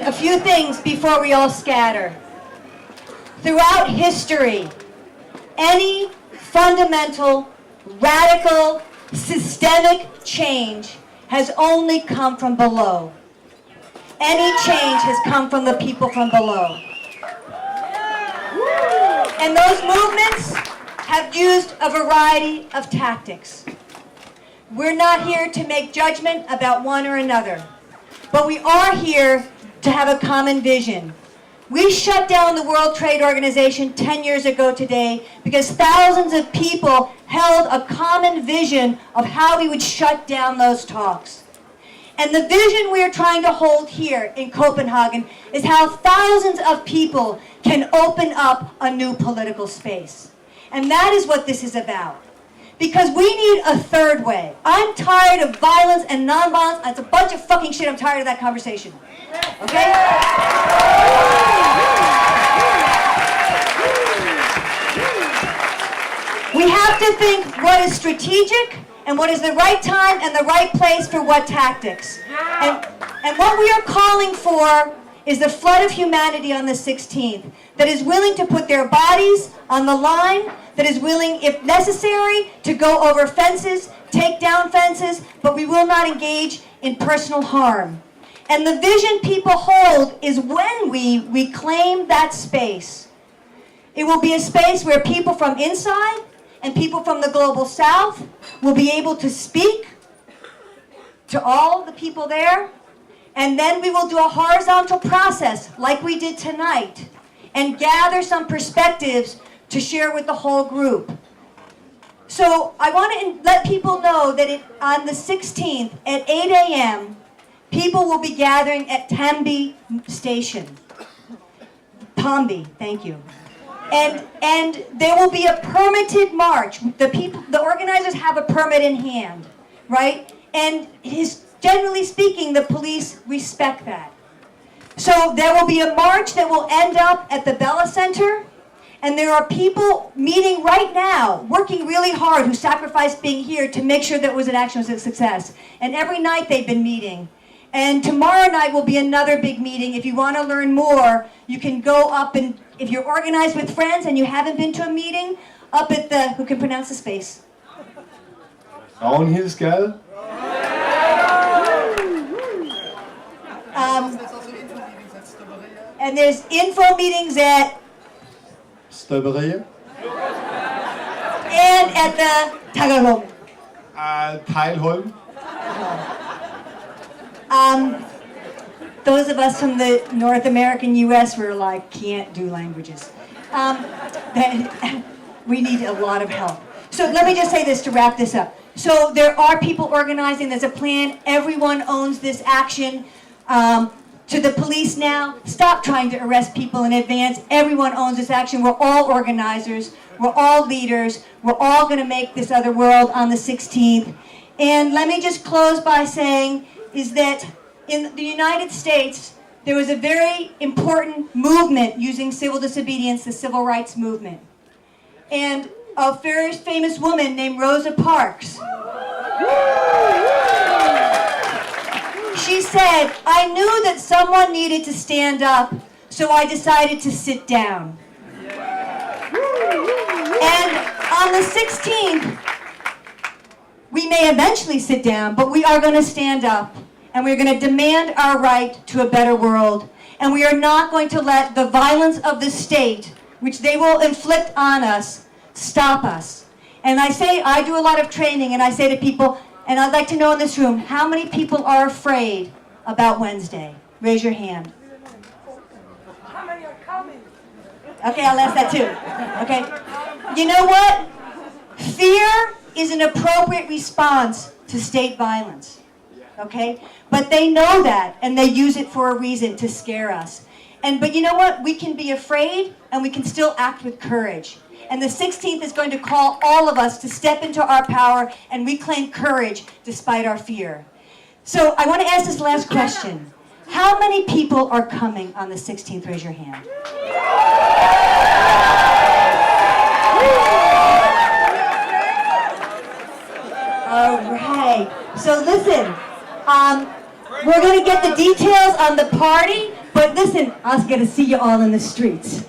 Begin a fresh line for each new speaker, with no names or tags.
mention a few things before we all scatter. Throughout history, any fundamental, radical, systemic change has only come from below. Any change has come from the people from below. And those movements have used a variety of tactics. We're not here to make judgment about one or another, but we are here to have a common vision. We shut down the World Trade Organization 10 years ago today because thousands of people held a common vision of how we would shut down those talks. And the vision we are trying to hold here in Copenhagen is how thousands of people can open up a new political space. And that is what this is about. Because we need a third way. I'm tired of violence and nonviolence. It's a bunch of fucking shit. I'm tired of that conversation. Okay? We have to think what is strategic and what is the right time and the right place for what tactics. And what we are calling for is the flood of humanity on the 16th that is willing to put their bodies on the line, that is willing, if necessary, to go over fences, take down fences, but we will not engage in personal harm. And the vision people hold is when we reclaim that space. It will be a space where people from inside and people from the global south will be able to speak to all the people there. And then we will do a horizontal process like we did tonight and gather some perspectives to share with the whole group. So I want to let people know that on the 16th at 8 a.m., people will be gathering at Tambi Station. Tambi, thank you. And there will be a permitted march. The organizers have a permit in hand, right? And generally speaking, the police respect that. So there will be a march that will end up at the Bella Center. And there are people meeting right now, working really hard, who sacrificed being here to make sure that it was an action was a success. And every night they've been meeting. And tomorrow night will be another big meeting. If you want to learn more, you can go up and, if you're organized with friends and you haven't been to a meeting, up at the, who can pronounce the space?
Ragnhildsgade.
And there's info meetings at
Støberiet.
and at the Tagalog.
Teglholm.
Those of us from the North American U.S. were like, can't do languages. We need a lot of help. So let me just say this to wrap this up. So there are people organizing, there's a plan, everyone owns this action. To the police now, stop trying to arrest people in advance. Everyone owns this action. We're all organizers. We're all leaders. We're all going to make this other world on the 16th. And let me just close by saying is that in the United States, there was a very important movement using civil disobedience, the civil rights movement. And a very famous woman named Rosa Parks. She said, I knew that someone needed to stand up, so I decided to sit down. And on the 16th, we may eventually sit down, but we are going to stand up, and we're going to demand our right to a better world. And we are not going to let the violence of the state, which they will inflict on us, stop us. And I do a lot of training, and I say to people, and I'd like to know in this room, how many people are afraid about Wednesday? Raise your hand.
How many are coming?
Okay, I'll ask that too. Okay. You know what? Fear is an appropriate response to state violence. Okay? But they know that, and they use it for a reason, to scare us. But you know what? We can be afraid, and we can still act with courage. And the 16th is going to call all of us to step into our power and reclaim courage despite our fear. So I want to ask this last question. How many people are coming on the 16th? Raise your hand. All right. So listen, We're gonna get the details on the party, but listen, I was gonna see you all in the streets.